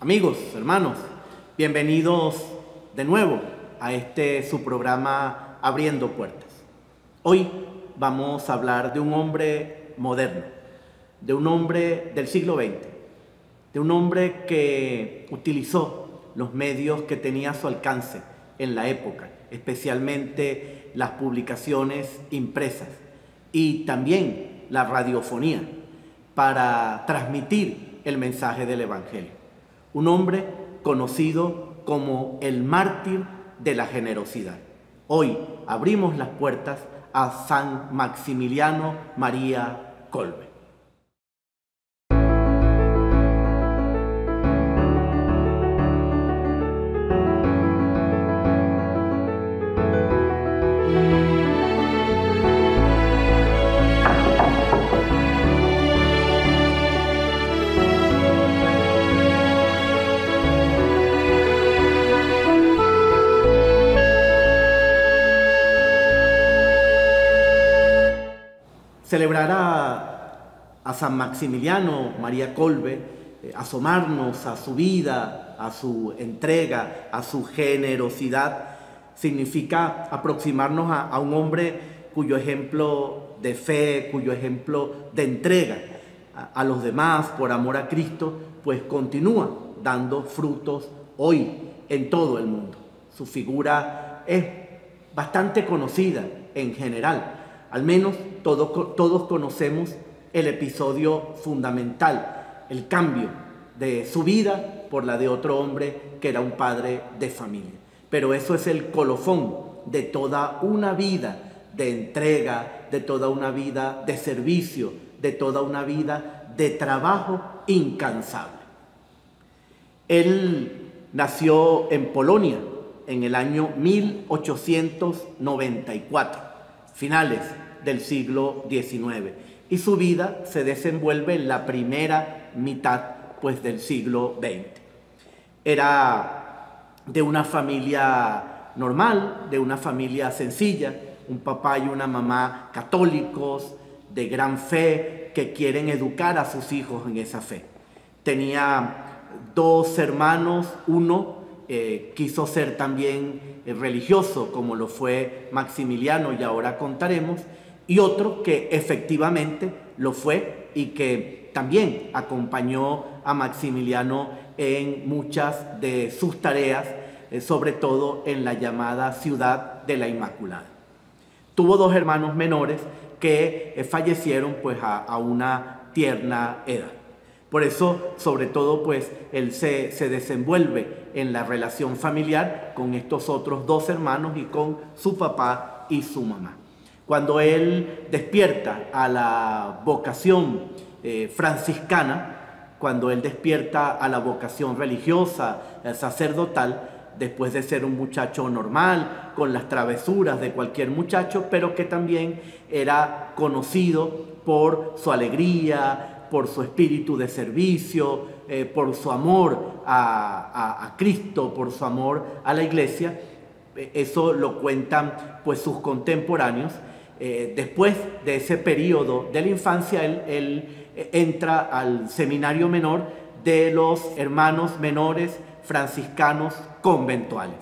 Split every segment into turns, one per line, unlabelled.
Amigos, hermanos, bienvenidos de nuevo a su programa Abriendo Puertas. Hoy vamos a hablar de un hombre moderno, de un hombre del siglo XX, de un hombre que utilizó los medios que tenía a su alcance en la época, especialmente las publicaciones impresas y también la radiofonía, para transmitir el mensaje del Evangelio. Un hombre conocido como el mártir de la generosidad. Hoy abrimos las puertas a San Maximiliano María Kolbe. Celebrar a San Maximiliano María Kolbe, asomarnos a su vida, a su entrega, a su generosidad, significa aproximarnos a un hombre cuyo ejemplo de fe, cuyo ejemplo de entrega a los demás por amor a Cristo, pues continúa dando frutos hoy en todo el mundo. Su figura es bastante conocida en general. Al menos todos conocemos el episodio fundamental, el cambio de su vida por la de otro hombre que era un padre de familia. Pero eso es el colofón de toda una vida de entrega, de toda una vida de servicio, de toda una vida de trabajo incansable. Él nació en Polonia en el año 1894. Finales del siglo XIX, y su vida se desenvuelve en la primera mitad del siglo XX. Era de una familia normal, de una familia sencilla, un papá y una mamá católicos, de gran fe, que quieren educar a sus hijos en esa fe. Tenía dos hermanos, uno quiso ser también religioso, como lo fue Maximiliano, y ahora contaremos, y otro que efectivamente lo fue y que también acompañó a Maximiliano en muchas de sus tareas, sobre todo en la llamada Ciudad de la Inmaculada. Tuvo dos hermanos menores que fallecieron a una tierna edad. Por eso, sobre todo, él se desenvuelve en la relación familiar con estos otros dos hermanos y con su papá y su mamá. Cuando él despierta a la vocación franciscana, cuando él despierta a la vocación religiosa, sacerdotal, después de ser un muchacho normal, con las travesuras de cualquier muchacho, pero que también era conocido por su alegría, por su espíritu de servicio, por su amor a Cristo, por su amor a la Iglesia. Eso lo cuentan sus contemporáneos. Después de ese periodo de la infancia, él entra al seminario menor de los hermanos menores franciscanos conventuales.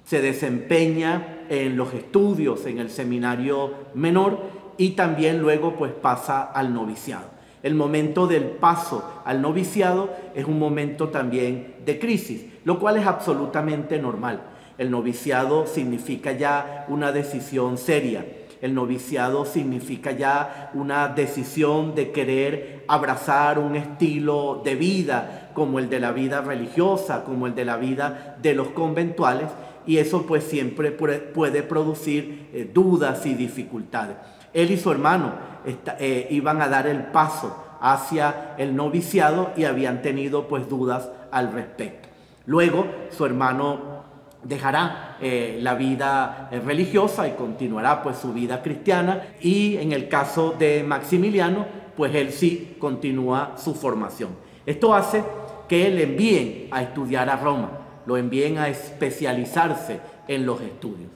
Se desempeña en los estudios en el seminario menor y también luego pasa al noviciado. El momento del paso al noviciado es un momento también de crisis, lo cual es absolutamente normal. El noviciado significa ya una decisión seria. El noviciado significa ya una decisión de querer abrazar un estilo de vida como el de la vida religiosa, como el de la vida de los conventuales, y eso siempre puede producir dudas y dificultades. Él y su hermano iban a dar el paso hacia el noviciado y habían tenido dudas al respecto. Luego su hermano dejará la vida religiosa y continuará su vida cristiana, y en el caso de Maximiliano él sí continúa su formación. Esto hace que le envíen a estudiar a Roma, lo envíen a especializarse en los estudios.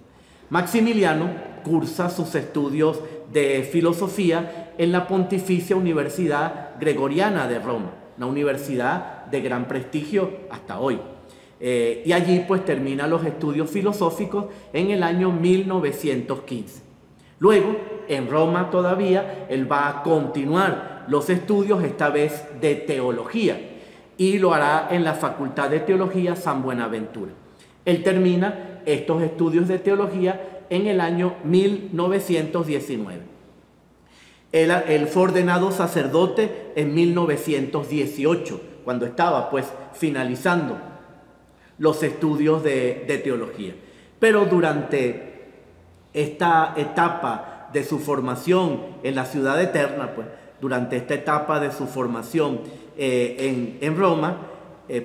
Maximiliano cursa sus estudios de filosofía en la Pontificia Universidad Gregoriana de Roma, una universidad de gran prestigio hasta hoy. Y allí pues termina los estudios filosóficos en el año 1915. Luego, en Roma todavía, él va a continuar los estudios, esta vez de teología, y lo hará en la Facultad de Teología San Buenaventura. Él termina estos estudios de teología en el año 1919. Él fue ordenado sacerdote en 1918, cuando estaba pues finalizando los estudios de teología. Pero durante esta etapa de su formación en la ciudad eterna, pues durante esta etapa de su formación en Roma,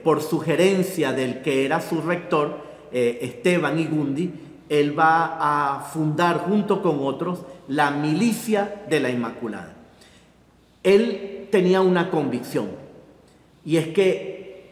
por sugerencia del que era su rector, Esteban Igundi, él va a fundar junto con otros la Milicia de la Inmaculada. Él tenía una convicción, y es que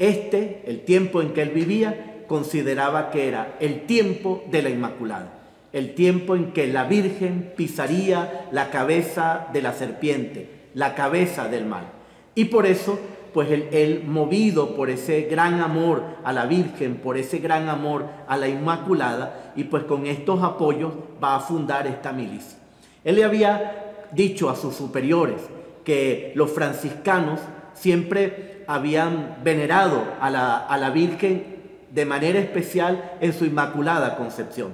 el tiempo en que él vivía, consideraba que era el tiempo de la Inmaculada, el tiempo en que la Virgen pisaría la cabeza de la serpiente, la cabeza del mal. Y por eso, pues él movido por ese gran amor a la Virgen, por ese gran amor a la Inmaculada, y pues con estos apoyos va a fundar esta milicia. Él le había dicho a sus superiores que los franciscanos siempre habían venerado a la Virgen de manera especial en su Inmaculada Concepción,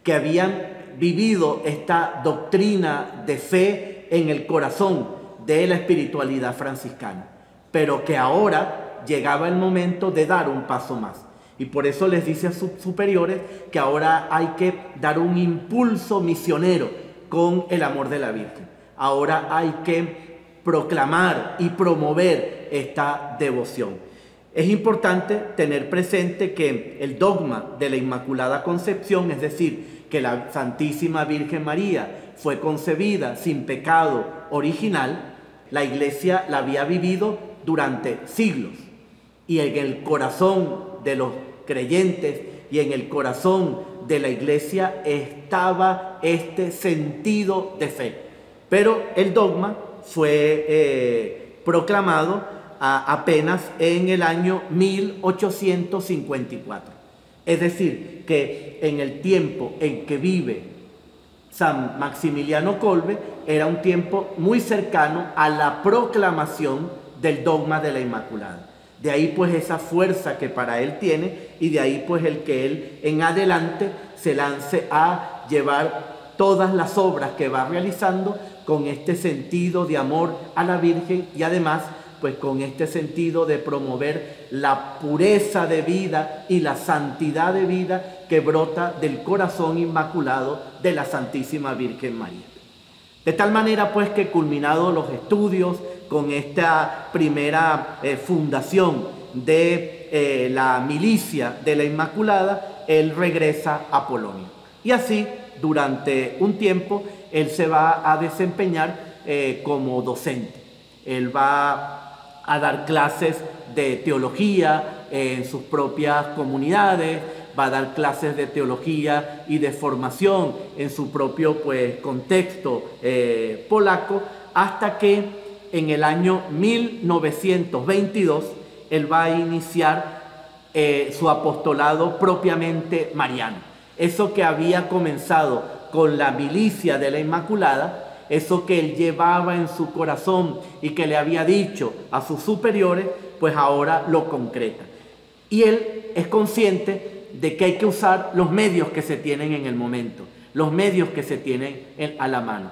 que habían vivido esta doctrina de fe en el corazón de la espiritualidad franciscana, pero que ahora llegaba el momento de dar un paso más. Y por eso les dice a sus superiores que ahora hay que dar un impulso misionero con el amor de la Virgen. Ahora hay que proclamar y promover esta devoción. Es importante tener presente que el dogma de la Inmaculada Concepción, es decir, que la Santísima Virgen María fue concebida sin pecado original, la Iglesia la había vivido durante siglos, y en el corazón de los creyentes y en el corazón de la Iglesia estaba este sentido de fe. Pero el dogma fue proclamado apenas en el año 1854. Es decir, que en el tiempo en que vive San Maximiliano Kolbe era un tiempo muy cercano a la proclamación del dogma de la Inmaculada. De ahí pues esa fuerza que para él tiene, y de ahí pues el que él en adelante se lance a llevar todas las obras que va realizando con este sentido de amor a la Virgen, y además pues con este sentido de promover la pureza de vida y la santidad de vida que brota del corazón inmaculado de la Santísima Virgen María. De tal manera pues que culminados los estudios con esta primera fundación de la milicia de la Inmaculada, él regresa a Polonia. Y así, durante un tiempo, él se va a desempeñar como docente. Él va a dar clases de teología en sus propias comunidades, va a dar clases de teología y de formación en su propio contexto polaco, hasta que en el año 1922 él va a iniciar su apostolado propiamente mariano. Eso que había comenzado con la milicia de la Inmaculada, eso que él llevaba en su corazón y que le había dicho a sus superiores, pues ahora lo concreta. Y él es consciente de que hay que usar los medios que se tienen en el momento, los medios que se tienen a la mano.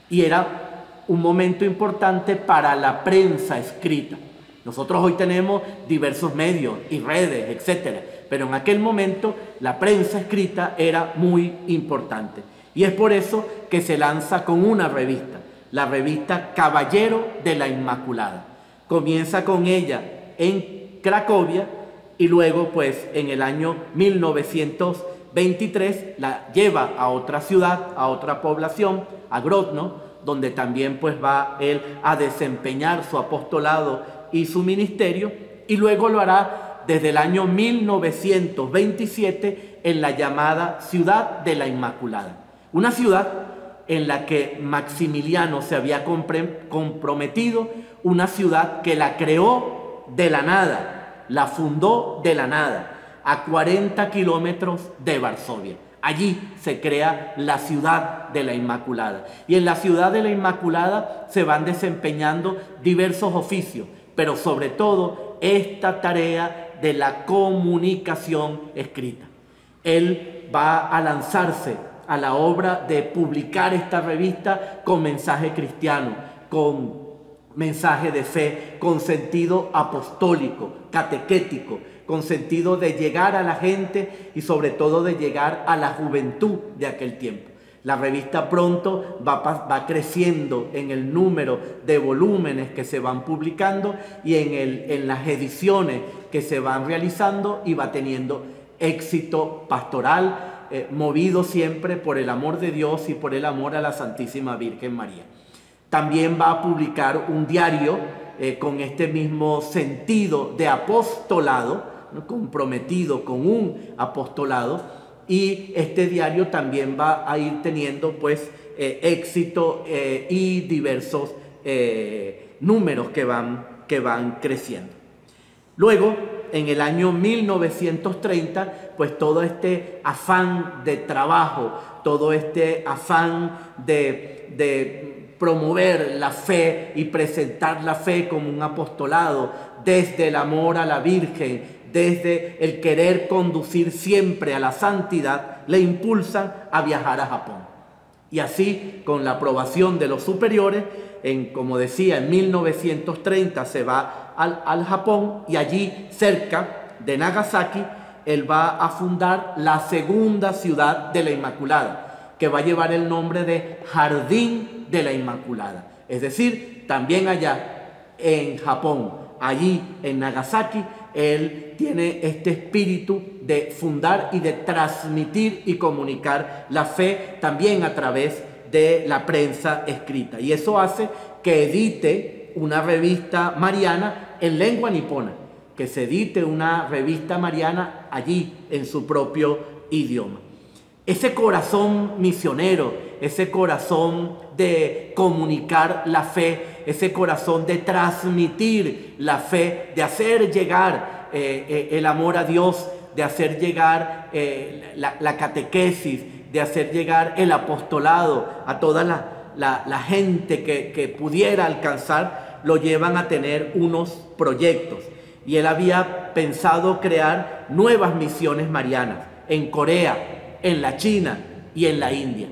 Y era un momento importante para la prensa escrita. Nosotros hoy tenemos diversos medios y redes, etcétera, pero en aquel momento la prensa escrita era muy importante. Y es por eso que se lanza con una revista, la revista Caballero de la Inmaculada. Comienza con ella en Cracovia y luego pues en el año 1923 la lleva a otra ciudad, a otra población, a Grodno, donde también pues va él a desempeñar su apostolado y su ministerio, y luego lo hará desde el año 1927 en la llamada Ciudad de la Inmaculada. Una ciudad en la que Maximiliano se había comprometido, una ciudad que la creó de la nada, la fundó de la nada, a 40 kilómetros de Varsovia. Allí se crea la ciudad de la Inmaculada. Y en la ciudad de la Inmaculada se van desempeñando diversos oficios, pero sobre todo esta tarea de la comunicación escrita. Él va a lanzarse a la obra de publicar esta revista con mensaje cristiano, con mensaje de fe, con sentido apostólico, catequético, con sentido de llegar a la gente y sobre todo de llegar a la juventud de aquel tiempo. La revista pronto va creciendo en el número de volúmenes que se van publicando y en las ediciones que se van realizando, y va teniendo éxito pastoral, movido siempre por el amor de Dios y por el amor a la Santísima Virgen María. También va a publicar un diario con este mismo sentido de apostolado, ¿no?, comprometido con un apostolado, y este diario también va a ir teniendo pues éxito y diversos números que van creciendo. Luego, en el año 1930, pues todo este afán de trabajo, todo este afán de promover la fe y presentar la fe como un apostolado, desde el amor a la Virgen, desde el querer conducir siempre a la santidad, le impulsan a viajar a Japón. Y así, con la aprobación de los superiores, como decía, en 1930 se va al Japón, y allí, cerca de Nagasaki, él va a fundar la segunda ciudad de la Inmaculada, que va a llevar el nombre de Jardín de la Inmaculada. Es decir, también allá en Japón, allí en Nagasaki, él tiene este espíritu de fundar y de transmitir y comunicar la fe también a través de la prensa escrita. Y eso hace que edite una revista mariana en lengua nipona, que se edite una revista mariana allí en su propio idioma. Ese corazón misionero, ese corazón de comunicar la fe, ese corazón de transmitir la fe, de hacer llegar el amor a Dios, de hacer llegar la catequesis, de hacer llegar el apostolado a toda la gente que pudiera alcanzar, lo llevan a tener unos proyectos. Y él había pensado crear nuevas misiones marianas en Corea, en la China y en la India.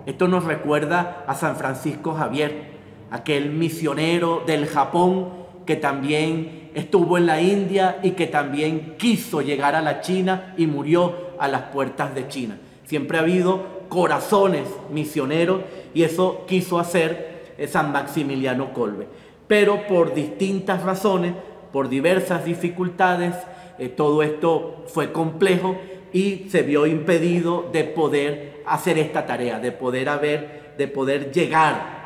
Esto nos recuerda a San Francisco Javier, aquel misionero del Japón que también estuvo en la India y que también quiso llegar a la China y murió a las puertas de China. Siempre ha habido corazones misioneros, y eso quiso hacer San Maximiliano Kolbe. Pero por distintas razones, por diversas dificultades, todo esto fue complejo y se vio impedido de poder hacer esta tarea, de poder llegar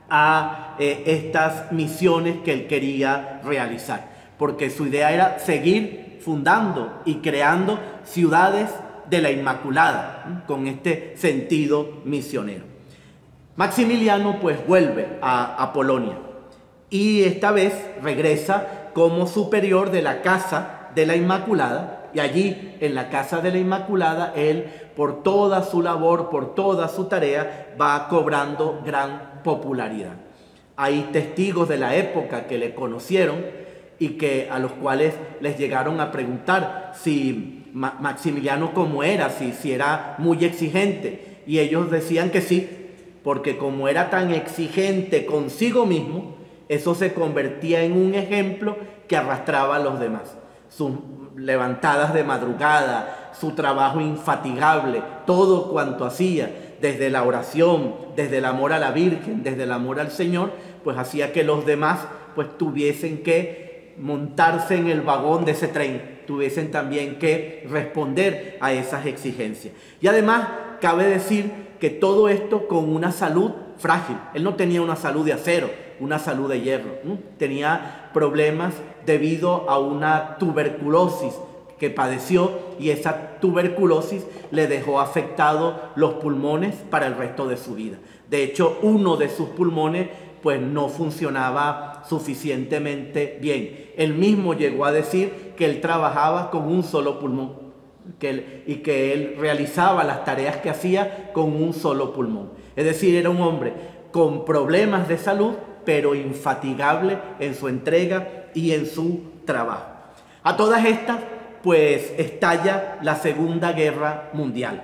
a estas misiones que él quería realizar, porque su idea era seguir fundando y creando ciudades de la Inmaculada, con este sentido misionero. Maximiliano pues vuelve a Polonia, y esta vez regresa como superior de la Casa de la Inmaculada, y allí en la Casa de la Inmaculada él, por toda su labor, por toda su tarea, va cobrando gran popularidad. Hay testigos de la época que le conocieron y a los cuales les llegaron a preguntar si Maximiliano cómo era, si era muy exigente, y ellos decían que sí, porque como era tan exigente consigo mismo, eso se convertía en un ejemplo que arrastraba a los demás. Sus levantadas de madrugada, su trabajo infatigable, todo cuanto hacía, desde la oración, desde el amor a la Virgen, desde el amor al Señor, pues hacía que los demás pues tuviesen que montarse en el vagón de ese tren, tuviesen también que responder a esas exigencias. Y además cabe decir que todo esto con una salud frágil. Él no tenía una salud de acero, una salud de hierro, ¿no? Tenía problemas debido a una tuberculosis que padeció, y esa tuberculosis le dejó afectados los pulmones para el resto de su vida. De hecho, uno de sus pulmones pues no funcionaba suficientemente bien. Él mismo llegó a decir que él trabajaba con un solo pulmón y que él realizaba las tareas que hacía con un solo pulmón. Es decir, era un hombre con problemas de salud, pero infatigable en su entrega y en su trabajo. A todas estas, pues estalla la Segunda Guerra Mundial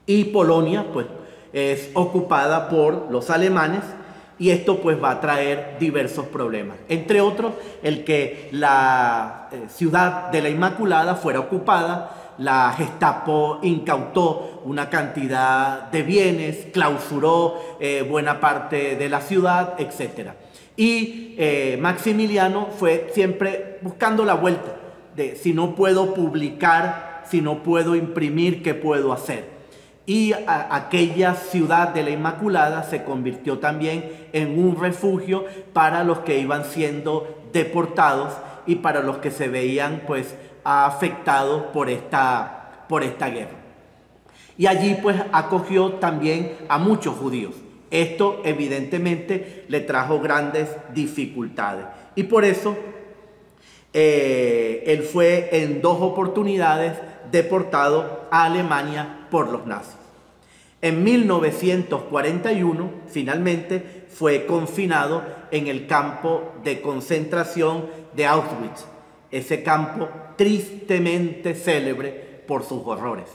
y Polonia, pues, es ocupada por los alemanes, y esto pues va a traer diversos problemas, entre otros el que la ciudad de la Inmaculada fuera ocupada. La Gestapo incautó una cantidad de bienes, clausuró buena parte de la ciudad, etc. Y Maximiliano fue siempre buscando la vuelta de si no puedo publicar, si no puedo imprimir, ¿qué puedo hacer? Y aquella ciudad de la Inmaculada se convirtió también en un refugio para los que iban siendo deportados y para los que se veían pues afectados por esta guerra. Y allí pues acogió también a muchos judíos. Esto evidentemente le trajo grandes dificultades y por eso él fue en 2 oportunidades deportado a Alemania por los nazis. En 1941, finalmente, fue confinado en el campo de concentración de Auschwitz, ese campo tristemente célebre por sus horrores,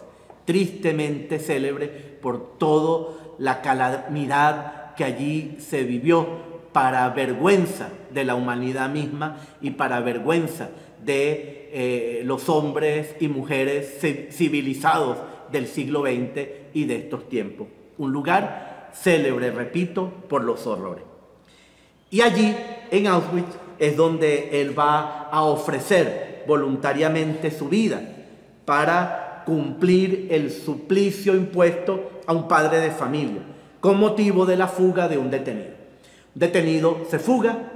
tristemente célebre por toda la calamidad que allí se vivió, para vergüenza de la humanidad misma y para vergüenza de los hombres y mujeres civilizados del siglo XX y de estos tiempos. Un lugar célebre, repito, por los horrores. Y allí, en Auschwitz, es donde él va a ofrecer voluntariamente su vida para cumplir el suplicio impuesto a un padre de familia, con motivo de la fuga de un detenido. Un detenido se fuga.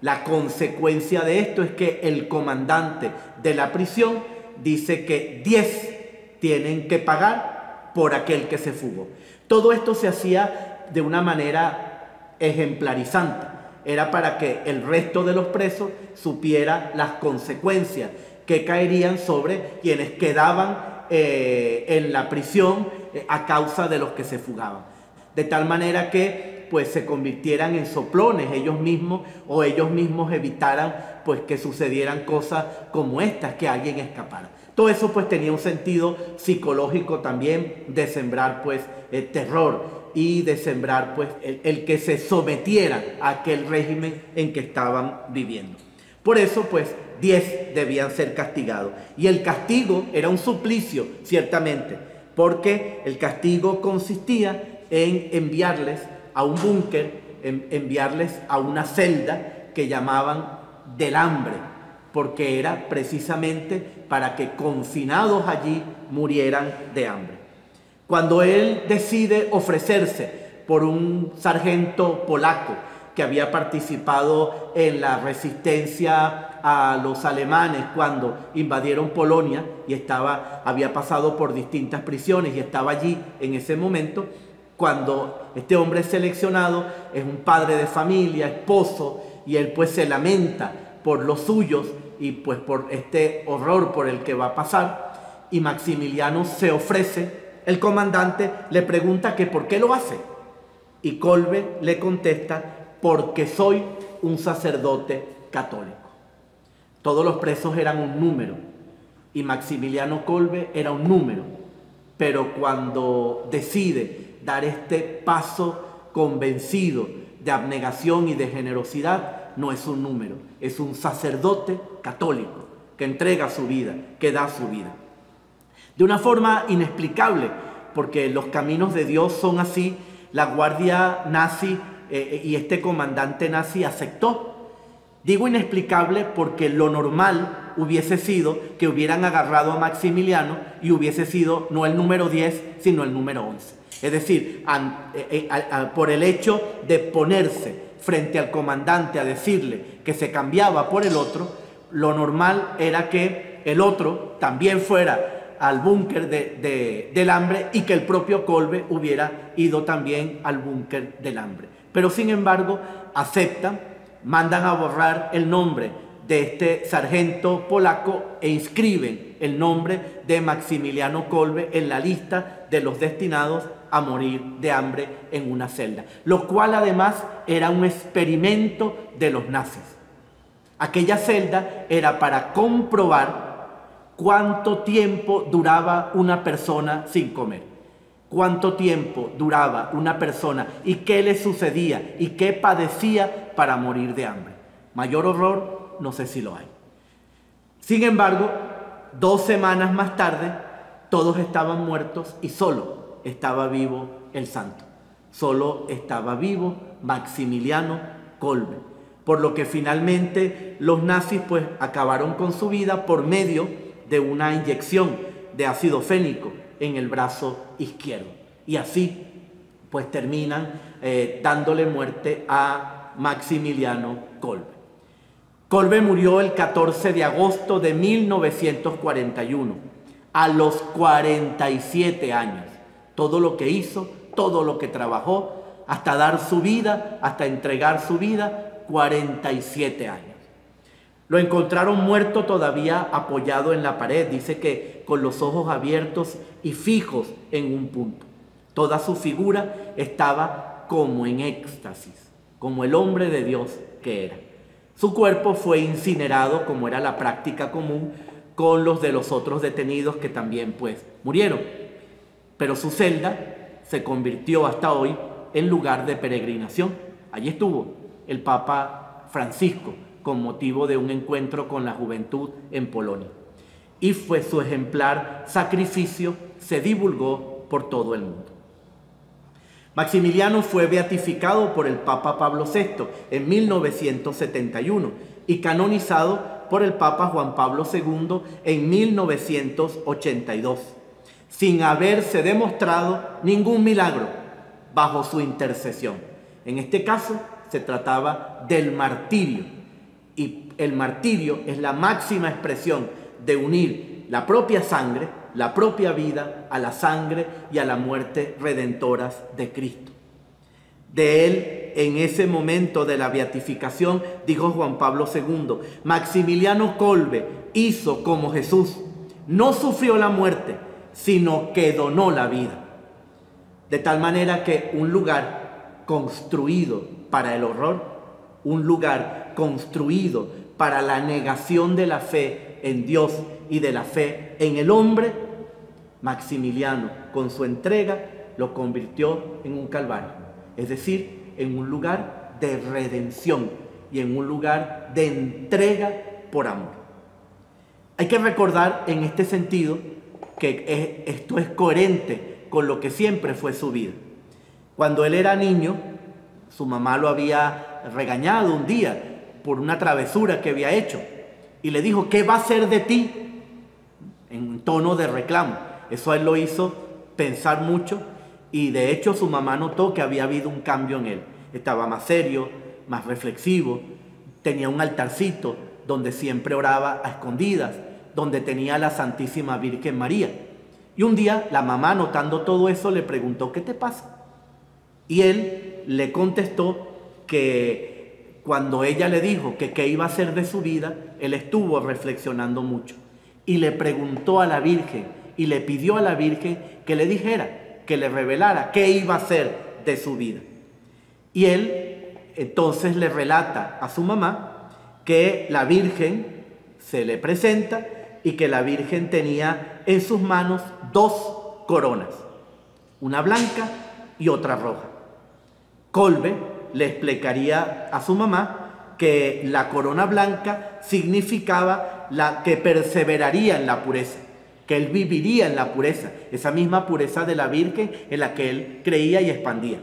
La consecuencia de esto es que el comandante de la prisión dice que 10 tienen que pagar por aquel que se fugó. Todo esto se hacía de una manera ejemplarizante. Era para que el resto de los presos supiera las consecuencias que caerían sobre quienes quedaban en la prisión a causa de los que se fugaban. De tal manera que pues se convirtieran en soplones ellos mismos, o ellos mismos evitaran pues que sucedieran cosas como estas, que alguien escapara. Todo eso pues tenía un sentido psicológico también, de sembrar pues terror y de sembrar pues el que se sometieran a aquel régimen en que estaban viviendo. Por eso pues 10 debían ser castigados, y el castigo era un suplicio, ciertamente, porque el castigo consistía en enviarles a un búnker, enviarles a una celda que llamaban del hambre, porque era precisamente para que confinados allí murieran de hambre. Cuando él decide ofrecerse por un sargento polaco que había participado en la resistencia a los alemanes cuando invadieron Polonia y había pasado por distintas prisiones y estaba allí en ese momento, cuando este hombre es seleccionado, es un padre de familia, esposo, y él pues se lamenta por los suyos y pues por este horror por el que va a pasar, y Maximiliano se ofrece. El comandante le pregunta que por qué lo hace, y Kolbe le contesta: porque soy un sacerdote católico. Todos los presos eran un número y Maximiliano Kolbe era un número, pero cuando decide dar este paso convencido de abnegación y de generosidad, no es un número, es un sacerdote católico que entrega su vida, que da su vida. De una forma inexplicable, porque los caminos de Dios son así, la guardia nazi y este comandante nazi aceptó. Digo inexplicable porque lo normal hubiese sido que hubieran agarrado a Maximiliano y hubiese sido no el número 10, sino el número 11. Es decir, por el hecho de ponerse frente al comandante a decirle que se cambiaba por el otro, lo normal era que el otro también fuera al búnker del hambre y que el propio Kolbe hubiera ido también al búnker del hambre. Pero sin embargo aceptan, mandan a borrar el nombre de este sargento polaco e inscriben el nombre de Maximiliano Kolbe en la lista de los destinados a morir de hambre en una celda, lo cual además era un experimento de los nazis. Aquella celda era para comprobar cuánto tiempo duraba una persona sin comer, cuánto tiempo duraba una persona y qué le sucedía y qué padecía para morir de hambre. Mayor horror no sé si lo hay. Sin embargo, 2 semanas más tarde, todos estaban muertos y solo estaba vivo el santo. Solo estaba vivo Maximiliano Kolbe. Por lo que finalmente los nazis pues acabaron con su vida por medio de una inyección de ácido fénico en el brazo izquierdo. Y así pues terminan dándole muerte a Maximiliano Kolbe. Kolbe murió el 14 de agosto de 1941, a los 47 años. Todo lo que hizo, todo lo que trabajó, hasta dar su vida, hasta entregar su vida, 47 años. Lo encontraron muerto todavía apoyado en la pared, dice que con los ojos abiertos y fijos en un punto. Toda su figura estaba como en éxtasis, como el hombre de Dios que era. Su cuerpo fue incinerado, como era la práctica común, con los de los otros detenidos que también pues murieron. Pero su celda se convirtió hasta hoy en lugar de peregrinación. Allí estuvo el Papa Francisco con motivo de un encuentro con la juventud en Polonia. Y fue su ejemplar sacrificio, se divulgó por todo el mundo. Maximiliano fue beatificado por el Papa Pablo VI en 1971 y canonizado por el Papa Juan Pablo II en 1982, sin haberse demostrado ningún milagro bajo su intercesión. En este caso se trataba del martirio, y el martirio es la máxima expresión de unir la propia sangre, la propia vida a la sangre y a la muerte redentoras de Cristo. De él, en ese momento de la beatificación, dijo Juan Pablo II, Maximiliano Kolbe hizo como Jesús, no sufrió la muerte, sino que donó la vida. De tal manera que un lugar construido para el horror, un lugar construido para la negación de la fe en Dios y de la fe en el hombre, Maximiliano con su entrega lo convirtió en un calvario, es decir, en un lugar de redención y en un lugar de entrega por amor. Hay que recordar en este sentido que esto es coherente con lo que siempre fue su vida. Cuando él era niño, su mamá lo había regañado un día por una travesura que había hecho y le dijo, ¿qué va a hacer de ti? En tono de reclamo. Eso a él lo hizo pensar mucho y de hecho su mamá notó que había habido un cambio en él. Estaba más serio, más reflexivo, tenía un altarcito donde siempre oraba a escondidas, donde tenía a la Santísima Virgen María. Y un día la mamá, notando todo eso, le preguntó, ¿qué te pasa? Y él le contestó que cuando ella le dijo que qué iba a hacer de su vida, él estuvo reflexionando mucho. Y le preguntó a la Virgen y le pidió a la Virgen que le dijera, que le revelara qué iba a hacer de su vida. Y él entonces le relata a su mamá que la Virgen se le presenta y que la Virgen tenía en sus manos 2 coronas, una blanca y otra roja. Kolbe le explicaría a su mamá que la corona blanca significaba la que perseveraría en la pureza, que él viviría en la pureza, esa misma pureza de la Virgen en la que él creía y expandía.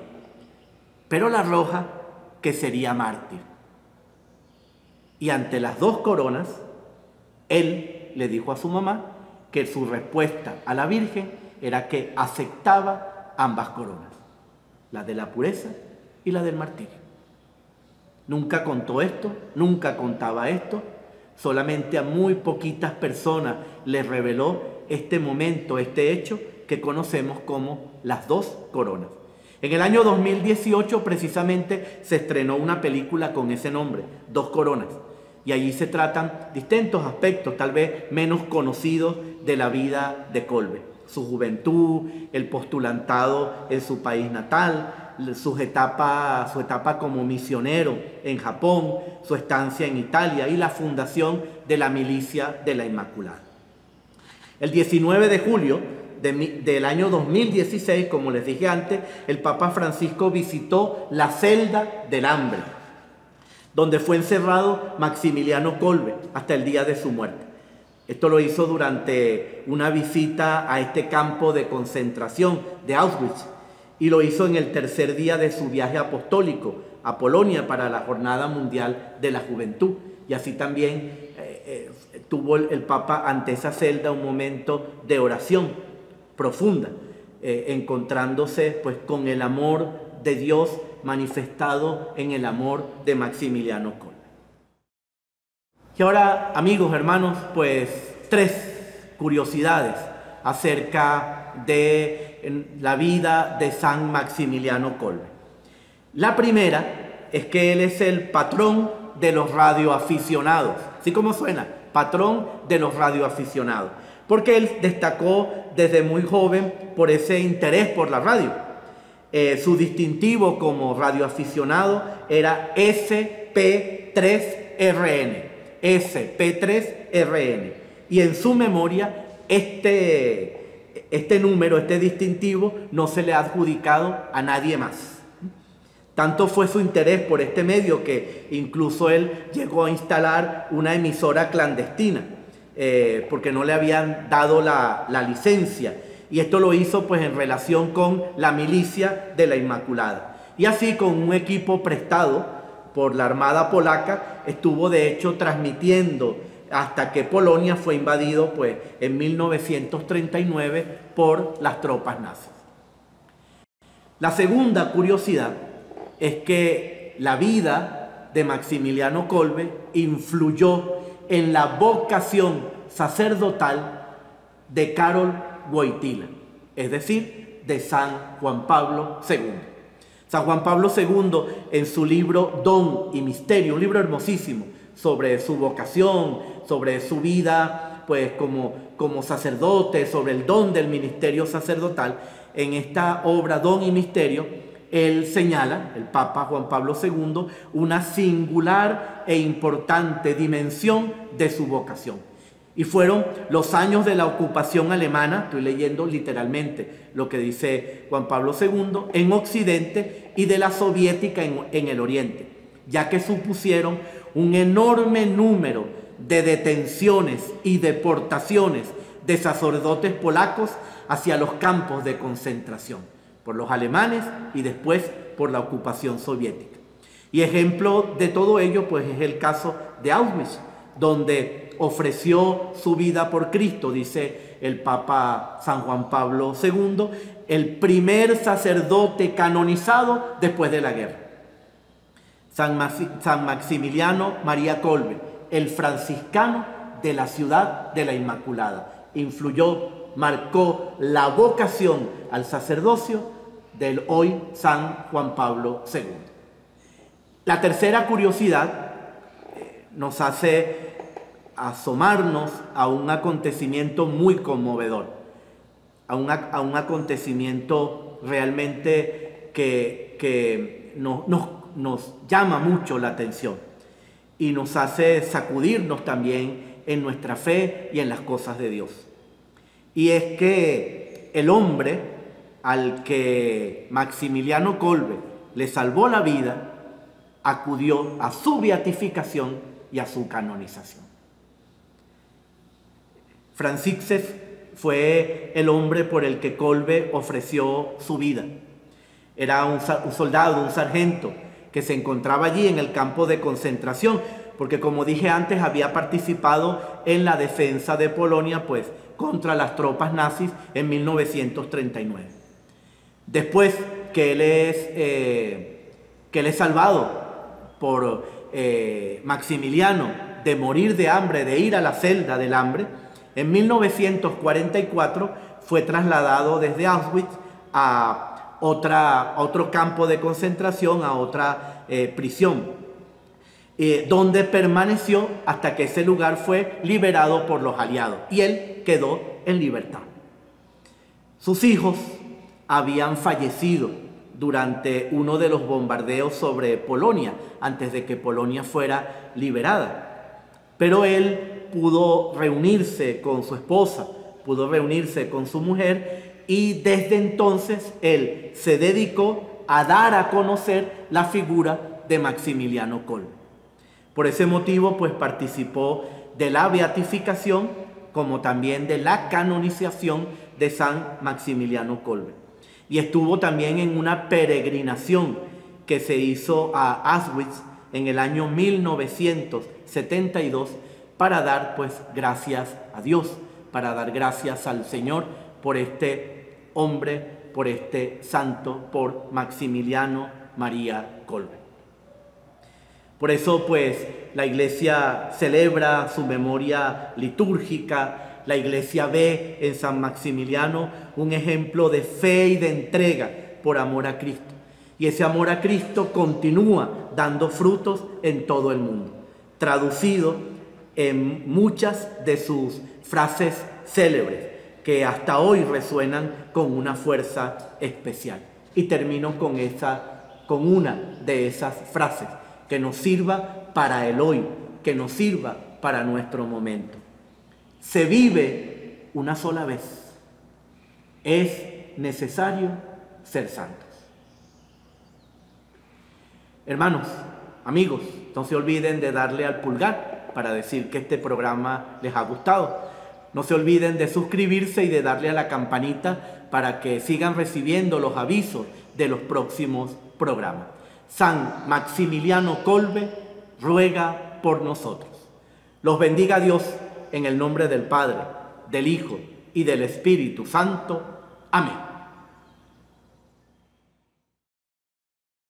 Pero la roja, que sería mártir. Y ante las 2 coronas, él le dijo a su mamá que su respuesta a la Virgen era que aceptaba ambas coronas, la de la pureza y la del martirio. Nunca contó esto, nunca contaba esto, solamente a muy poquitas personas les reveló este momento, este hecho que conocemos como las 2 coronas. En el año 2018 precisamente se estrenó una película con ese nombre, Dos Coronas, y allí se tratan distintos aspectos, tal vez menos conocidos, de la vida de Kolbe. Su juventud, el postulantado en su país natal, su etapa como misionero en Japón, su estancia en Italia y la fundación de la Milicia de la Inmaculada. El 19 de julio del año 2016, como les dije antes, el Papa Francisco visitó la celda del hambre, donde fue encerrado Maximiliano Kolbe hasta el día de su muerte. Esto lo hizo durante una visita a este campo de concentración de Auschwitz y lo hizo en el tercer día de su viaje apostólico a Polonia para la Jornada Mundial de la Juventud. Y así también tuvo el Papa ante esa celda un momento de oración profunda, encontrándose pues con el amor de Dios manifestado en el amor de Maximiliano Kolbe. Y ahora, amigos, hermanos, pues 3 curiosidades acerca de la vida de San Maximiliano Kolbe. La primera es que él es el patrón de los radioaficionados, así como suena, patrón de los radioaficionados, porque él destacó desde muy joven por ese interés por la radio. Su distintivo como radioaficionado era SP3RN. SP3RN, y en su memoria este número, este distintivo, no se le ha adjudicado a nadie más. Tanto fue su interés por este medio que incluso él llegó a instalar una emisora clandestina, porque no le habían dado la licencia, y esto lo hizo pues en relación con la Milicia de la Inmaculada, y así con un equipo prestado por la Armada polaca estuvo de hecho transmitiendo hasta que Polonia fue invadido pues en 1939 por las tropas nazis. La segunda curiosidad es que la vida de Maximiliano Kolbe influyó en la vocación sacerdotal de Karol Wojtyła, es decir, de San Juan Pablo II. San Juan Pablo II, en su libro Don y Misterio, un libro hermosísimo sobre su vocación, sobre su vida pues como sacerdote, sobre el don del ministerio sacerdotal, en esta obra Don y Misterio, él señala, el Papa Juan Pablo II, una singular e importante dimensión de su vocación. Y fueron los años de la ocupación alemana, estoy leyendo literalmente lo que dice Juan Pablo II, en Occidente y de la soviética en el Oriente, ya que supusieron un enorme número de detenciones y deportaciones de sacerdotes polacos hacia los campos de concentración, por los alemanes y después por la ocupación soviética. Y ejemplo de todo ello pues es el caso de Auschwitz, donde ofreció su vida por Cristo, dice el Papa San Juan Pablo II, el primer sacerdote canonizado después de la guerra. San Maximiliano María Kolbe, el franciscano de la ciudad de la Inmaculada, influyó, marcó la vocación al sacerdocio del hoy San Juan Pablo II. La tercera curiosidad nos hace asomarnos a un acontecimiento muy conmovedor, a un acontecimiento realmente que nos llama mucho la atención y nos hace sacudirnos también en nuestra fe y en las cosas de Dios. Y es que el hombre al que Maximiliano Kolbe le salvó la vida acudió a su beatificación y a su canonización. Franciscus fue el hombre por el que Kolbe ofreció su vida. Era un soldado, un sargento, que se encontraba allí en el campo de concentración, porque como dije antes, había participado en la defensa de Polonia, pues, contra las tropas nazis en 1939. Después que él es salvado por Maximiliano de morir de hambre, de ir a la celda del hambre, en 1944 fue trasladado desde Auschwitz a otro campo de concentración, a otra prisión, donde permaneció hasta que ese lugar fue liberado por los aliados y él quedó en libertad. Sus hijos habían fallecido durante uno de los bombardeos sobre Polonia, antes de que Polonia fuera liberada. Pero él pudo reunirse con su esposa, pudo reunirse con su mujer, y desde entonces él se dedicó a dar a conocer la figura de Maximiliano Kolbe. Por ese motivo, pues participó de la beatificación, como también de la canonización de San Maximiliano Kolbe. Y estuvo también en una peregrinación que se hizo a Auschwitz en el año 1972 para dar pues gracias a Dios, para dar gracias al Señor por este hombre, por este santo, por Maximiliano María Kolbe. Por eso pues la Iglesia celebra su memoria litúrgica. La Iglesia ve en San Maximiliano un ejemplo de fe y de entrega por amor a Cristo. Y ese amor a Cristo continúa dando frutos en todo el mundo, traducido en muchas de sus frases célebres que hasta hoy resuenan con una fuerza especial. Y termino con una de esas frases que nos sirva para el hoy, que nos sirva para nuestro momento. Se vive una sola vez. Es necesario ser santos. Hermanos, amigos, no se olviden de darle al pulgar para decir que este programa les ha gustado. No se olviden de suscribirse y de darle a la campanita para que sigan recibiendo los avisos de los próximos programas. San Maximiliano Kolbe ruega por nosotros. Los bendiga Dios en el nombre del Padre, del Hijo y del Espíritu Santo. Amén.